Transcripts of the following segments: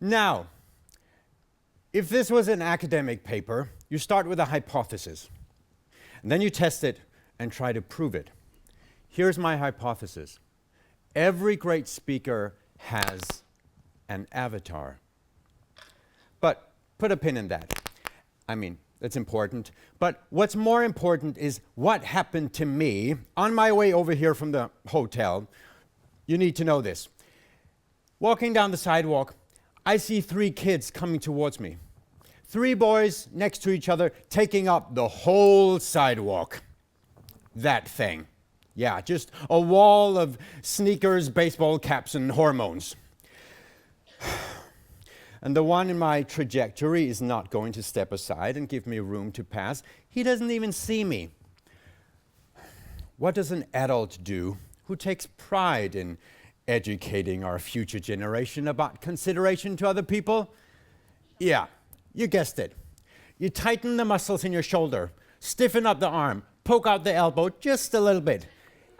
Now, if this was an academic paper, you start with a hypothesis, and then you test it and try to prove it. Here's my hypothesis. Every great speaker has an avatar. But put a pin in that. I mean, that's important. But what's more important is what happened to me on my way over here from the hotel. You need to know this. Walking down the sidewalk, I see 3 kids coming towards me. 3 boys next to each other, taking up the whole sidewalk. That thing. Yeah, just a wall of sneakers, baseball caps, and hormones. And the one in my trajectory is not going to step aside and give me room to pass. He doesn't even see me. What does an adult do who takes pride in educating our future generation about consideration to other people? Yeah, you guessed it. You tighten the muscles in your shoulder, stiffen up the arm, poke out the elbow just a little bit,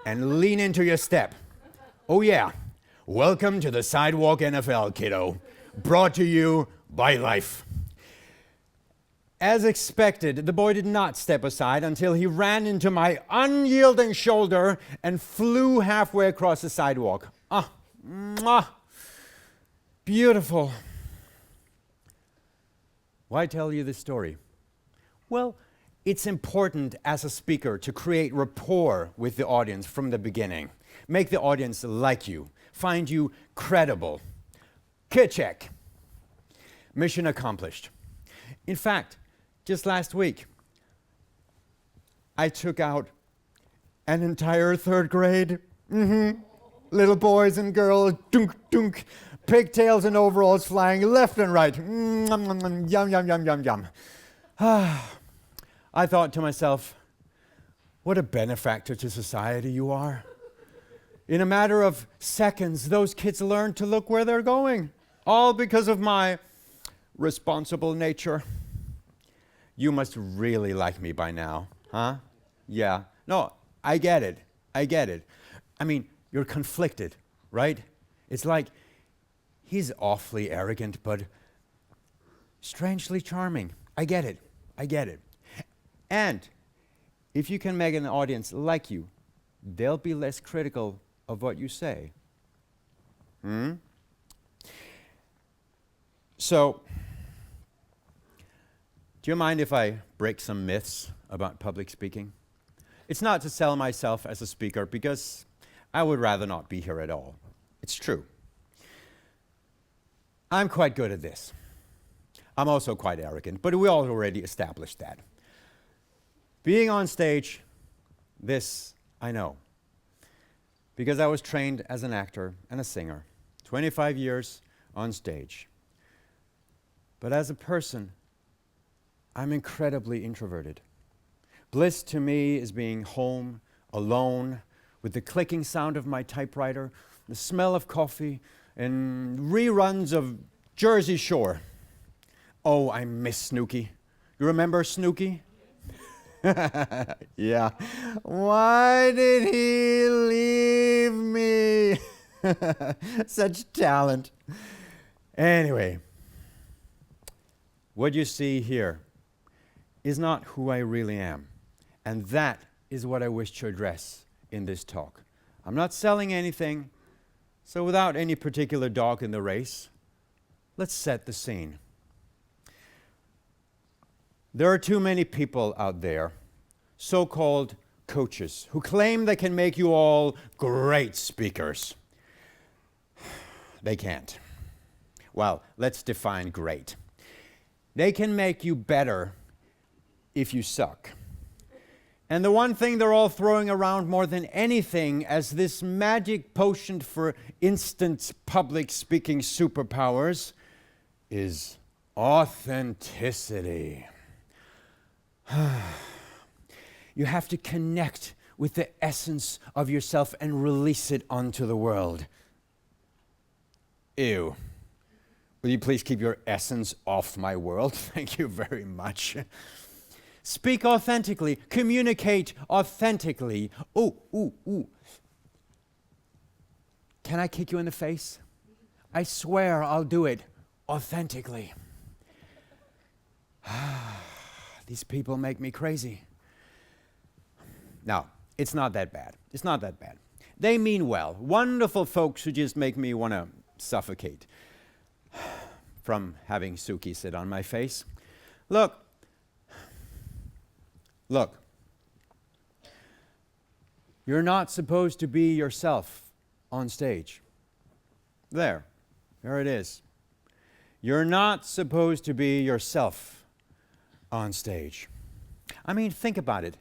and lean into your step. Oh yeah, welcome to the Sidewalk NFL, kiddo. Brought to you by life. As expected, the boy did not step aside until he ran into my unyielding shoulder and flew halfway across the sidewalk. Ah, mwah, beautiful. Why tell you this story? Well, it's important as a speaker to create rapport with the audience from the beginning. Make the audience like you, find you credible. Check. Mission accomplished. In fact, just last week, I took out an entire 3rd grade. Little boys and girls, dunk, dunk, pigtails and overalls flying left and right. Yum, yum, yum, yum, yum. I thought to myself, what a benefactor to society you are. In a matter of seconds, those kids learned to look where they're going. All because of my responsible nature. You must really like me by now, huh? Yeah. No, I get it. I mean, you're conflicted, right? It's like, he's awfully arrogant, but strangely charming. I get it. And if you can make an audience like you, they'll be less critical of what you say. So, do you mind if I break some myths about public speaking? It's not to sell myself as a speaker, because I would rather not be here at all. It's true. I'm quite good at this. I'm also quite arrogant, but we all already established that. Being on stage, this I know, because I was trained as an actor and a singer, 25 years on stage. But as a person, I'm incredibly introverted. Bliss to me is being home, alone, with the clicking sound of my typewriter, the smell of coffee, and reruns of Jersey Shore. Oh, I miss Snooki. You remember Snooki? Yeah. Why did he leave me? Such talent. Anyway, what you see here is not who I really am. And that is what I wish to address in this talk. I'm not selling anything, so without any particular dog in the race, let's set the scene. There are too many people out there, so-called coaches, who claim they can make you all great speakers. They can't. Well, let's define great. They can make you better if you suck. And the one thing they're all throwing around more than anything as this magic potion for instant public speaking superpowers is authenticity. You have to connect with the essence of yourself and release it onto the world. Ew. Will you please keep your essence off my world? Thank you very much. Speak authentically. Communicate authentically. Ooh. Can I kick you in the face? I swear I'll do it. authentically. These people make me crazy. No, it's not that bad. It's not that bad. They mean well. Wonderful folks who just make me want to suffocate from having Suki sit on my face. Look. You're not supposed to be yourself on stage. There it is. You're not supposed to be yourself on stage. I mean, think about it.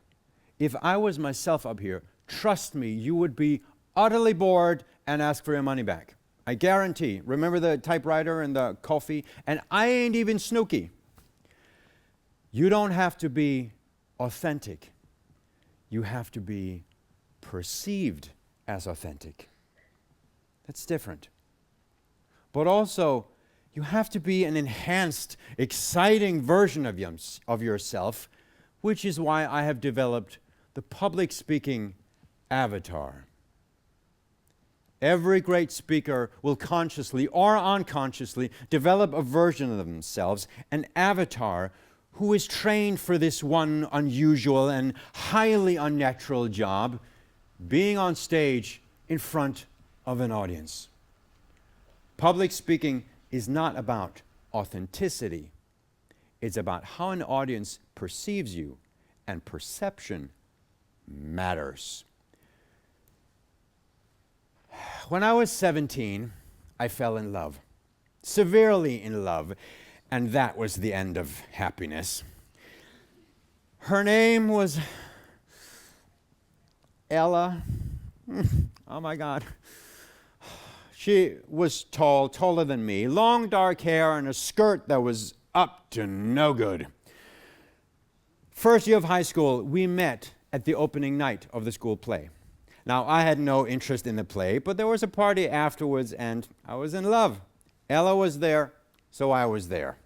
If I was myself up here, trust me, you would be utterly bored and ask for your money back. I guarantee. Remember the typewriter and the coffee? And I ain't even Snooky. You don't have to be authentic. You have to be perceived as authentic. That's different. But also, you have to be an enhanced, exciting version of yourself, which is why I have developed the public speaking avatar. Every great speaker will consciously or unconsciously develop a version of themselves, an avatar who is trained for this one unusual and highly unnatural job, being on stage in front of an audience. Public speaking is not about authenticity. It's about how an audience perceives you, and perception matters. When I was 17, I fell in love, severely in love, and that was the end of happiness. Her name was Ella. Oh my God. She was tall, taller than me, long dark hair and a skirt that was up to no good. First year of high school, we met at the opening night of the school play. Now, I had no interest in the play, but there was a party afterwards and I was in love. Ella was there, so I was there.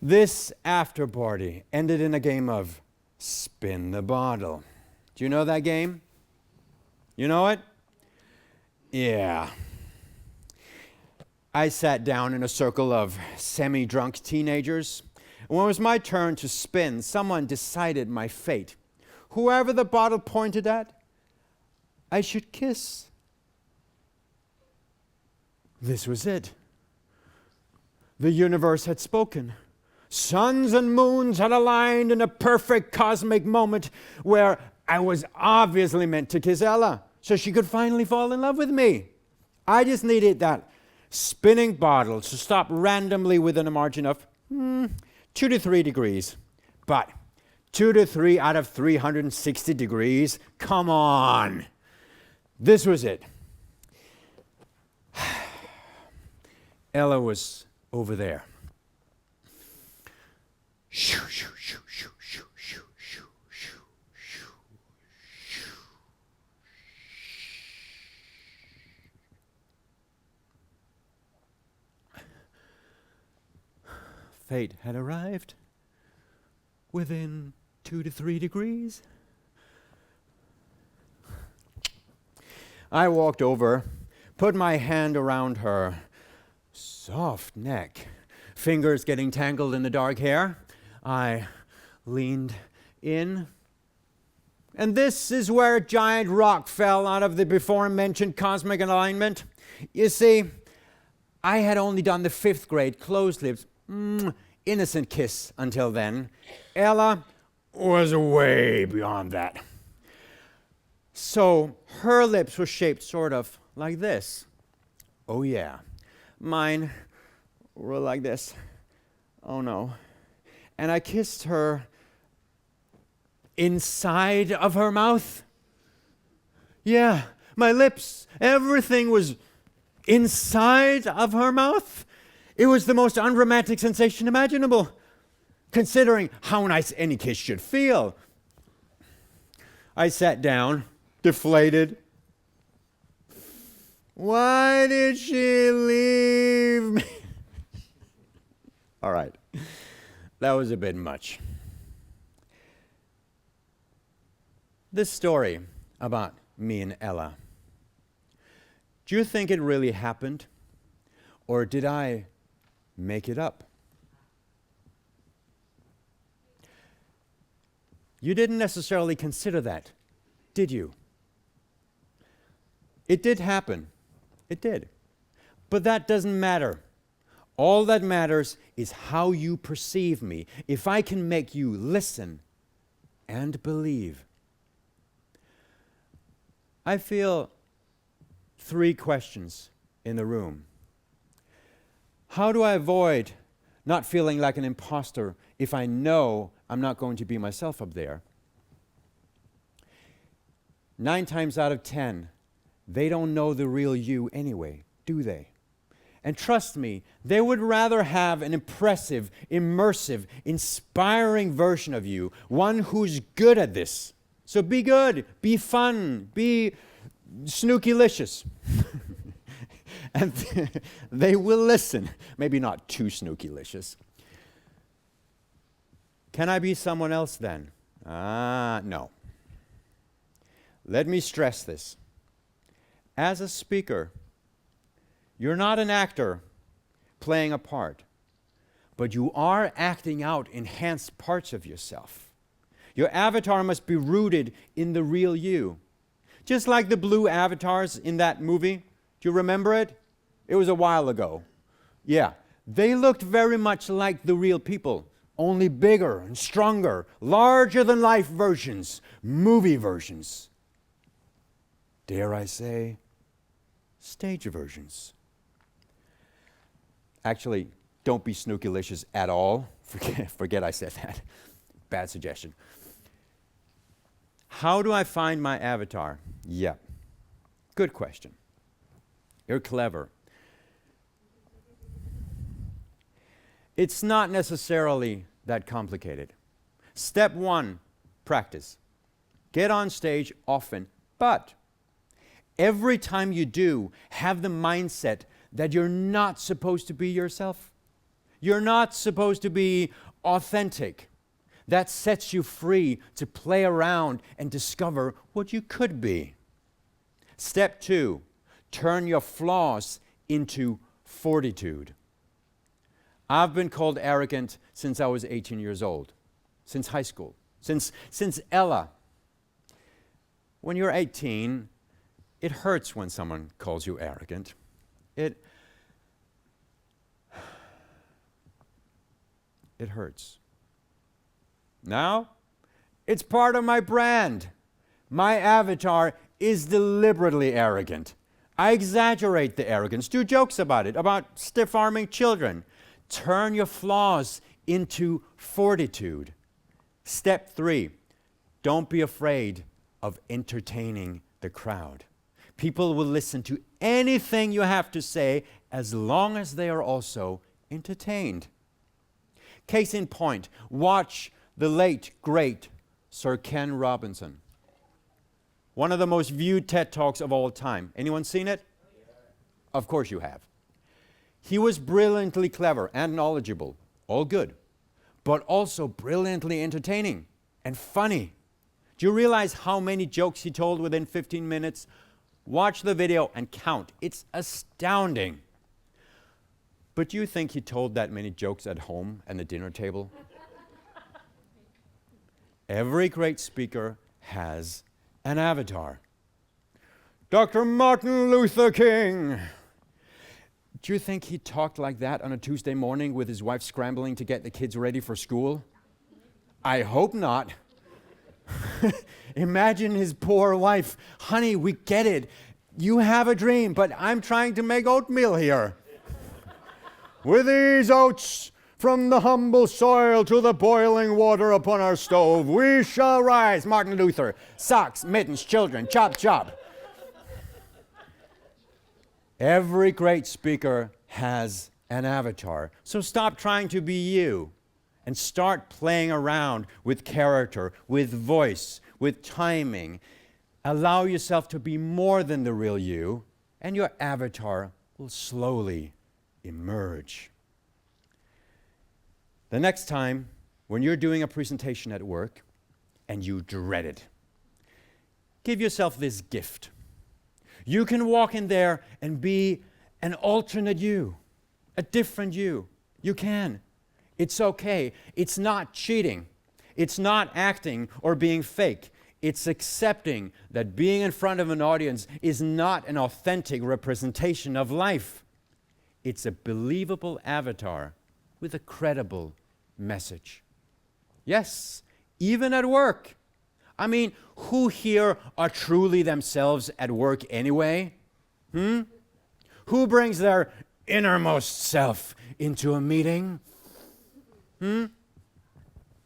This after party ended in a game of spin the bottle. Do you know that game? You know it? Yeah. I sat down in a circle of semi-drunk teenagers. When it was my turn to spin, someone decided my fate. Whoever the bottle pointed at, I should kiss. This was it. The universe had spoken. Suns and moons had aligned in a perfect cosmic moment where I was obviously meant to kiss Ella so she could finally fall in love with me. I just needed that spinning bottle to stop randomly within a margin of 2 to 3 degrees. But 2 to 3 out of 360 degrees? Come on. This was it. Ella was over there. Shoo, shoo, shoo, shoo, shoo, shoo, shoo, shoo, shoo, shoo. Fate had arrived within 2 to 3 degrees. I walked over, put my hand around her soft neck, fingers getting tangled in the dark hair. I leaned in, and this is where a giant rock fell out of the before-mentioned cosmic alignment. You see, I had only done the 5th grade closed lips, innocent kiss until then. Ella was way beyond that. So her lips were shaped sort of like this. Oh yeah, mine were like this. Oh no. And I kissed her inside of her mouth. Yeah, my lips, everything was inside of her mouth. It was the most unromantic sensation imaginable, considering how nice any kiss should feel. I sat down, deflated. Why did she leave me? All right. That was a bit much. This story about me and Ella, do you think it really happened? Or did I make it up. You didn't necessarily consider that, did you? It did happen. It did. But that doesn't matter. All that matters is how you perceive me. If I can make you listen and believe. I feel 3 questions in the room. How do I avoid not feeling like an imposter if I know I'm not going to be myself up there? 9 times out of 10, they don't know the real you anyway, do they? And trust me, they would rather have an impressive, immersive, inspiring version of you, one who's good at this. So be good, be fun, be snooky-licious. And they will listen. Maybe not too snooky-licious. Can I be someone else then? No. Let me stress this. As a speaker, you're not an actor playing a part, but you are acting out enhanced parts of yourself. Your avatar must be rooted in the real you. Just like the blue avatars in that movie. Do you remember it? It was a while ago. Yeah, they looked very much like the real people, only bigger and stronger, larger than life versions, movie versions. Dare I say, stage versions. Actually, don't be snooky-licious at all. Forget I said that. Bad suggestion. How do I find my avatar? Yeah, good question. You're clever. It's not necessarily that complicated. Step 1, practice. Get on stage often, but every time you do, have the mindset that you're not supposed to be yourself. You're not supposed to be authentic. That sets you free to play around and discover what you could be. Step 2, turn your flaws into fortitude. I've been called arrogant since I was 18 years old, since high school, since Ella. When you're 18, it hurts when someone calls you arrogant. It hurts. Now, it's part of my brand. My avatar is deliberately arrogant. I exaggerate the arrogance, do jokes about it, about stiff-arming children. Turn your flaws into fortitude. Step 3, don't be afraid of entertaining the crowd. People will listen to anything you have to say as long as they are also entertained. Case in point, watch the late, great Sir Ken Robinson. One of the most viewed TED Talks of all time. Anyone seen it? Of course you have. He was brilliantly clever and knowledgeable, all good, but also brilliantly entertaining and funny. Do you realize how many jokes he told within 15 minutes? Watch the video and count. It's astounding. But do you think he told that many jokes at home and the dinner table? Every great speaker has an avatar. Dr. Martin Luther King. Do you think he talked like that on a Tuesday morning with his wife scrambling to get the kids ready for school? I hope not. Imagine his poor wife. Honey, we get it. You have a dream, but I'm trying to make oatmeal here. With these oats from the humble soil to the boiling water upon our stove, we shall rise. Martin Luther. Socks, mittens, children, chop, chop. Every great speaker has an avatar. So stop trying to be you and start playing around with character, with voice, with timing. Allow yourself to be more than the real you, and your avatar will slowly emerge. The next time when you're doing a presentation at work and you dread it, give yourself this gift. You can walk in there and be an alternate you, a different you. You can. It's okay. It's not cheating. It's not acting or being fake. It's accepting that being in front of an audience is not an authentic representation of life. It's a believable avatar with a credible message. Yes, even at work. I mean, who here are truly themselves at work anyway? Who brings their innermost self into a meeting?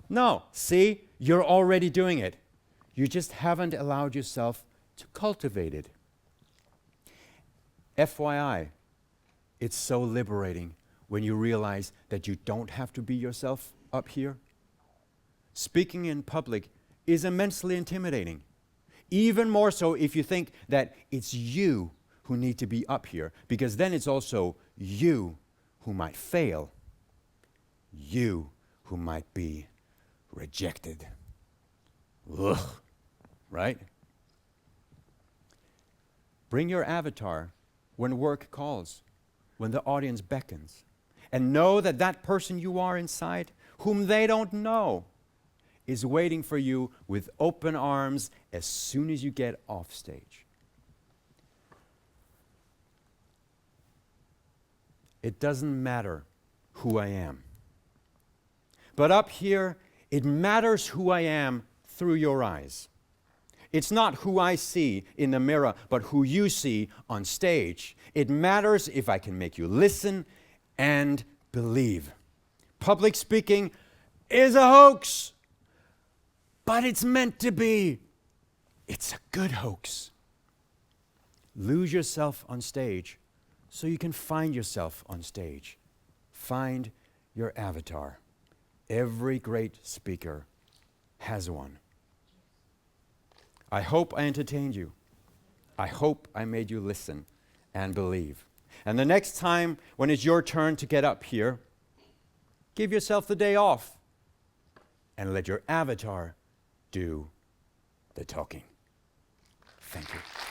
No, see, you're already doing it. You just haven't allowed yourself to cultivate it. FYI, it's so liberating when you realize that you don't have to be yourself up here. Speaking in public is immensely intimidating. Even more so if you think that it's you who need to be up here, because then it's also you who might fail, you who might be rejected. Ugh, right? Bring your avatar when work calls, when the audience beckons, and know that that person you are inside, whom they don't know, is waiting for you with open arms as soon as you get off stage. It doesn't matter who I am. But up here, it matters who I am through your eyes. It's not who I see in the mirror, but who you see on stage. It matters if I can make you listen and believe. Public speaking is a hoax, but it's meant to be. It's a good hoax. Lose yourself on stage so you can find yourself on stage. Find your avatar. Every great speaker has one. I hope I entertained you. I hope I made you listen and believe. And the next time when it's your turn to get up here, give yourself the day off and let your avatar do the talking. Thank you.